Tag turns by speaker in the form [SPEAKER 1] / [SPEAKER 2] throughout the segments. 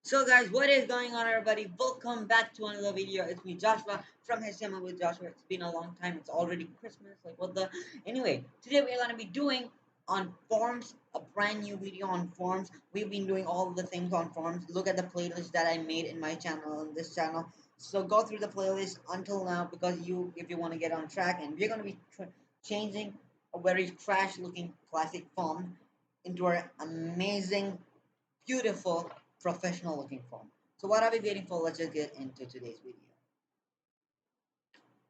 [SPEAKER 1] So guys, what is going on everybody? Welcome back to another video. It's me Joshua from HTML with Joshua. It's been a long time. It's already Christmas. Like what the Anyway, today we're gonna be doing on forms, a brand new video on forms. We've been doing all the things on forms. Look at the playlist that I made in my channel and this channel. So go through the playlist until now because if you want to get on track, and we're gonna be changing a very trash looking classic form into an amazing, beautiful, professional looking form. So what are we waiting for? Let's just get into today's video.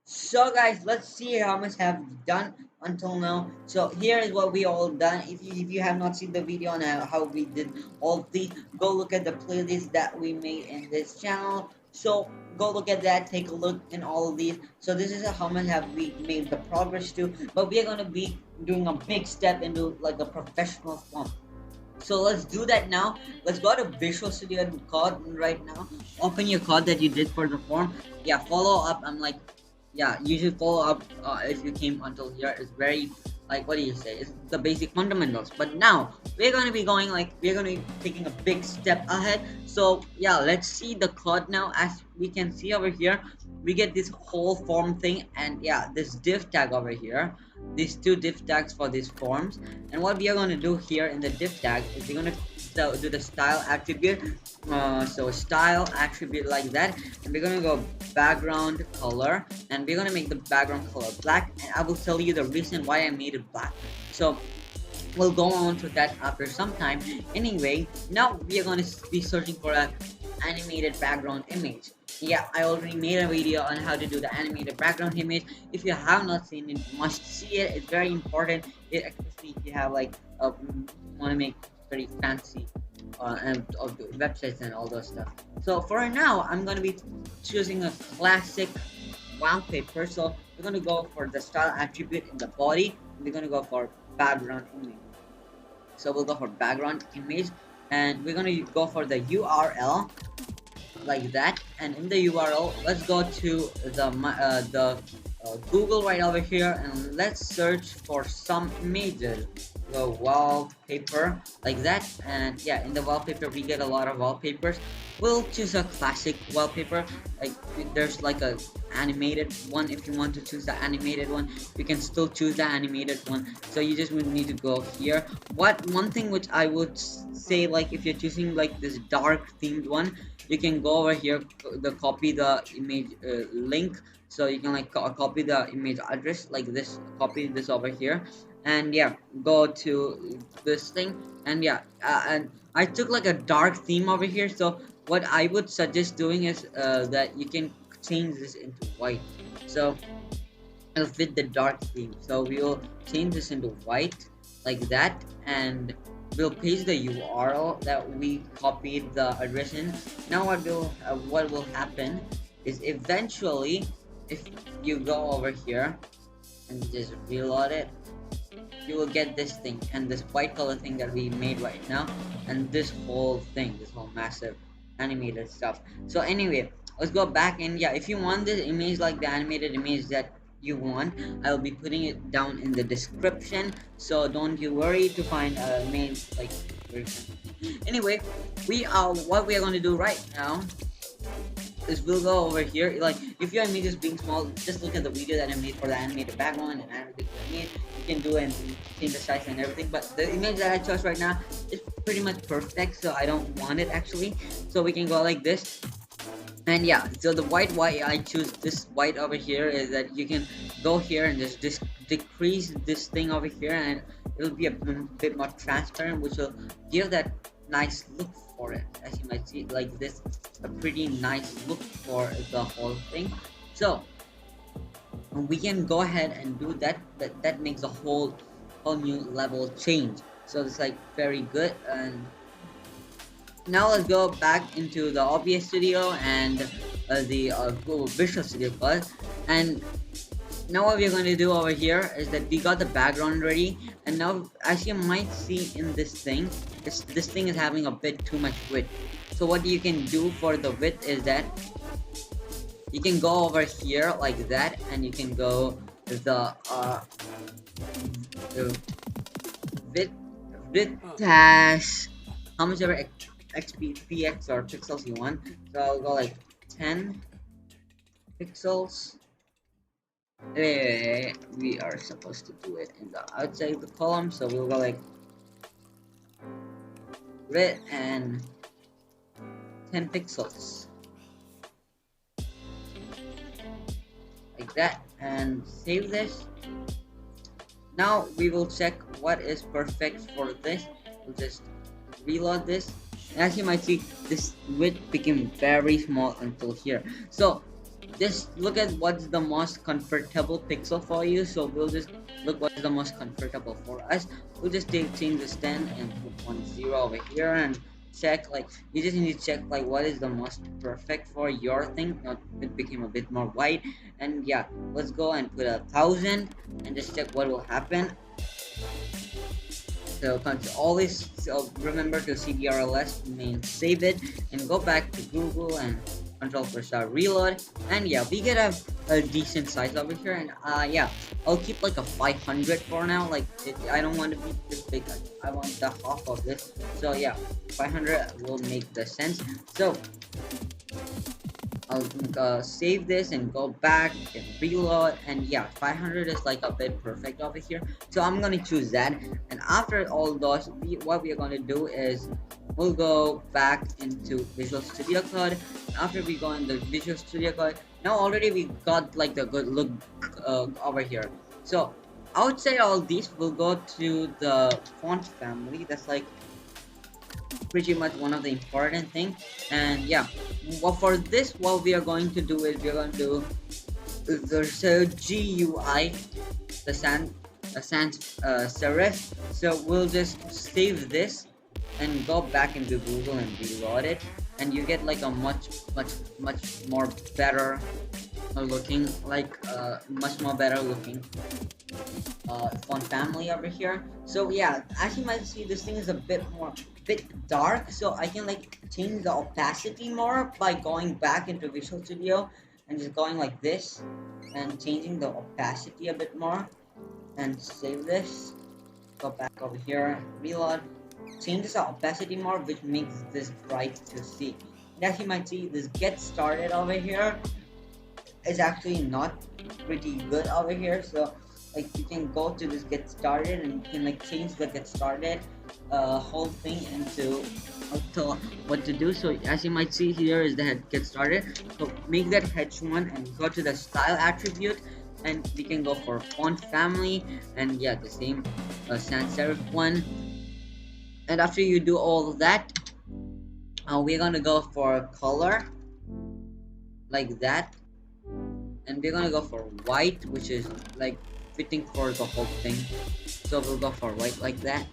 [SPEAKER 1] So guys, let's see how much have we done until now. So here is what we all done. If you have not seen the video on how we did all these, go look at the playlist that we made in this channel. So go look at that, take a look in all of these. So this is how much have we made the progress to, but we are going to be doing a big step into like a professional form. So let's do that now. Let's go to Visual Studio Code right now. Open your code that you did for the form. Yeah, follow up. Yeah, you should follow up if you came until here. It's very, like, what do you say? It's the basic fundamentals. But now we're going to be going, like, we're going to be taking a big step ahead. So yeah, let's see the code now. As we can see over here, we get this whole form thing, and yeah, this div tag over here, these two div tags for these forms. And what we are going to do here in the div tag is we're going to do the style attribute. So style attribute like that, and we're going to go background color, and we're going to make the background color black, and I will tell you the reason why I made it black. So we'll go on to that after some time. Anyway, now we are going to be searching for an animated background image. Yeah, I already made a video on how to do the animated background image. If you have not seen it, you must see it. It's very important, especially if you have like want to make very fancy and of the websites and all those stuff. So for now, I'm gonna be choosing a classic wallpaper. So we're gonna go for the style attribute in the body. We're gonna go for background image. So we'll go for background image, and we're gonna go for the URL like that. And in the URL, let's go to the Google right over here, and let's search for some images. The wallpaper like that, and yeah, in the wallpaper we get a lot of wallpapers. We'll choose a classic wallpaper. Like there's like a animated one. If you want to choose the animated one, you can still choose the animated one. So you just would need to go here. One thing which I would say, like if you're choosing like this dark themed one, you can go over here, copy the image link. So you can like copy the image address like this, copy this over here, and yeah, go to this thing. And yeah, and I took like a dark theme over here. So what I would suggest doing is that you can change this into white, so it'll fit the dark theme. So we will change this into white like that, and we'll paste the URL that we copied the address in. Now what will happen is eventually, if you go over here and just reload it, you will get this thing and this white color thing that we made right now, and this whole thing, this whole massive animated stuff. So anyway, let's go back. And yeah, if you want this image, like the animated image that you want, I will be putting it down in the description, so don't you worry to find a main like version. Anyway, what we are going to do right now is we'll go over here. Like if your image is being small, just look at the video that I made for the animated background and animated image. You can do it and change the size and everything, but the image that I chose right now is pretty much perfect, so I don't want it actually. So we can go like this. And yeah, so the white, why I choose this white over here is that you can go here and just decrease this thing over here, and it'll be a bit more transparent, which will give that nice look for it. As you might see, like this, a pretty nice look for the whole thing. So we can go ahead and do that. That makes a whole new level change. So it's like very good. And now let's go back into the OBS Studio and the Google Visual Studio Code. And now what we're going to do over here is that we got the background ready, and now as you might see in this thing, this thing is having a bit too much width. So what you can do for the width is that you can go over here like that, and you can go the width dash how much ever px or pixels you want. So I'll go like 10 pixels. We are supposed to do it in the outside of the column, so we'll go like red and 10 pixels like that, and save this. Now we will check what is perfect for this. We'll just reload this. As you might see, this width became very small until here. So just look at what's the most comfortable pixel for you. So we'll just look what's the most comfortable for us. We'll just change this 10 and put 10 over here and check, like you just need to check like what is the most perfect for your thing. Now it became a bit more white, and yeah, let's go and put 1,000 and just check what will happen. So always remember to CTRLS and save it, and go back to Google and Control+R reload, and yeah, we get a decent size over here. And yeah, I'll keep like a 500 for now. Like I don't want to be this big. I want the half of this. So yeah, 500 will make the sense. So I'll save this and go back and reload, and yeah, 500 is like a bit perfect over here, so I'm gonna choose that. And after all those, what we are going to do is we'll go back into Visual Studio Code. After we go in the Visual Studio Code, now already we got like the good look over here. So outside all these, we'll go to the font family. That's like pretty much one of the important things. And yeah, well, for this, what we are going to do is we're going to do the GUI, the sans serif. So we'll just save this and go back into Google and reload it, and you get like a much more better looking, like much more better looking font family over here. So yeah, as you might see, this thing is a bit dark, so I can like change the opacity more by going back into Visual Studio and just going like this and changing the opacity a bit more, and save this, go back over here, reload, change this opacity more, which makes this bright to see. And as you might see, this get started over here is actually not pretty good over here. So like you can go to this get started and you can like change the get started whole thing into what to do. So as you might see, here is the get started. So make that H1 and go to the style attribute, and we can go for font family, and yeah, the same sans serif one. And after you do all of that, we're gonna go for color like that, and we're gonna go for white, which is like fitting for the whole thing. So we'll go for white like that.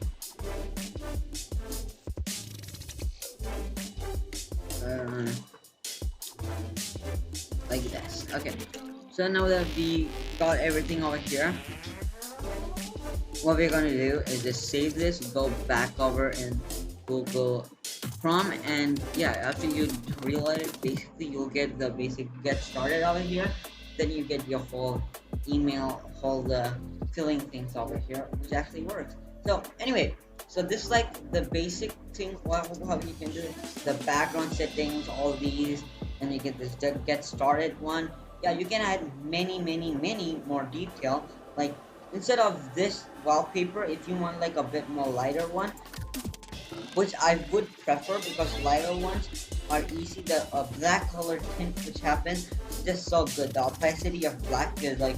[SPEAKER 1] Like this. Okay, so now that we got everything over here, what we're gonna do is just save this, go back over in Google Chrome, and yeah, after you reload it, basically you'll get the basic get started over here. Then you get your whole email, all the filling things over here, which actually works. So anyway, so this is like the basic thing how you can do the background settings, all these, and you get this get started one. Yeah, you can add many more detail. Like instead of this wallpaper, if you want like a bit more lighter one, which I would prefer because lighter ones are easy. The black color tint which happens just so good. The opacity of black is like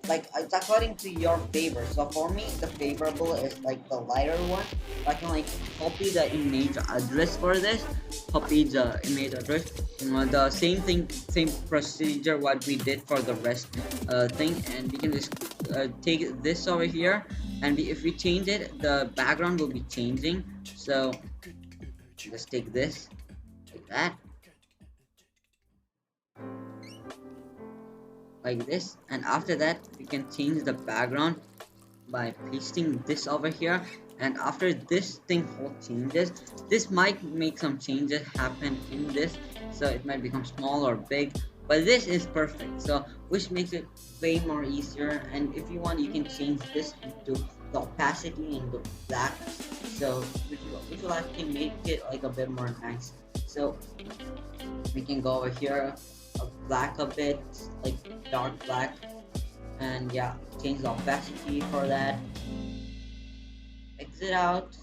[SPEAKER 1] it's according to your favor. So for me, the favorable is like the lighter one. I can like copy the image address for this. Copy the image address. The same thing, same procedure what we did for the rest thing, and we can just take this over here, and if we change it, the background will be changing. So let's take this like that, like this, and after that we can change the background by pasting this over here. And after this thing whole changes, this might make some changes happen in this, so it might become small or big, but this is perfect, so which makes it way more easier. And if you want, you can change this into the opacity in the black, so which will actually make it like a bit more nice. So we can go over here, black a bit, like dark black, and yeah, change the opacity for that. Exit out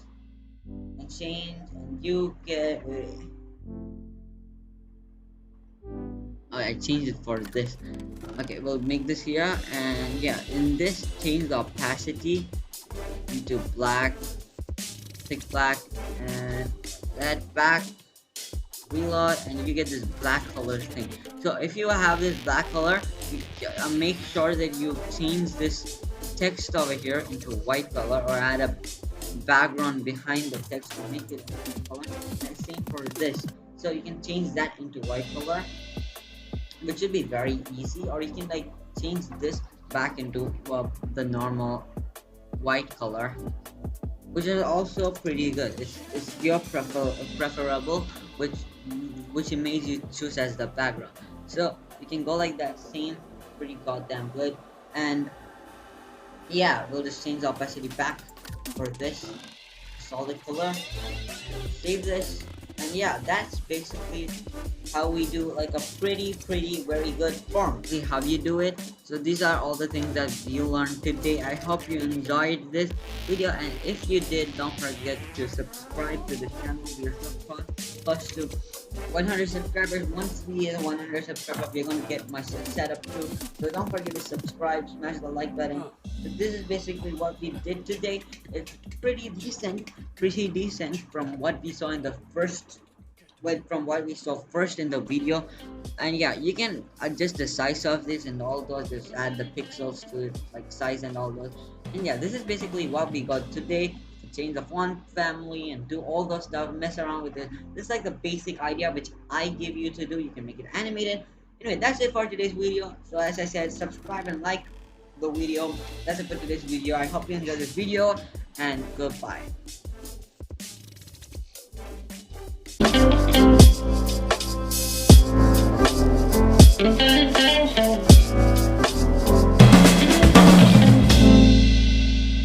[SPEAKER 1] and change, and you get. Oh, I changed it for this. Okay, we'll make this here, and yeah, in this change the opacity into black, thick black, and that back reload, and you get this black color thing. So if you have this black color, you, make sure that you change this text over here into white color, or add a background behind the text to make it a different color. And same for this. So you can change that into white color, which will be very easy, or you can like change this back into the normal white color, which is also pretty good. It's your preferable, which it makes you choose as the background. So you can go like that, same, pretty goddamn good. And yeah, we'll just change the opacity back for this solid color. Save this, and yeah, that's basically how we do like a pretty very good form. See how you do it. So these are all the things that you learned today. I hope you enjoyed this video, and if you did, don't forget to subscribe to the channel. We are so close to 100 subscribers. Once we hit 100 subscribers, we're gonna get my setup too. So don't forget to subscribe, smash the like button. So this is basically what we did today. It's pretty decent from what we saw in the first, from what we saw first in the video. And yeah, you can adjust the size of this and all those, just add the pixels to it, like size and all those. And yeah, this is basically what we got today. Change the font family and do all those stuff, mess around with it. This is like the basic idea which I give you to do. You can make it animated. Anyway, that's it for today's video. So as I said, subscribe and like the video. That's it for today's video. I hope you enjoyed this video, and goodbye.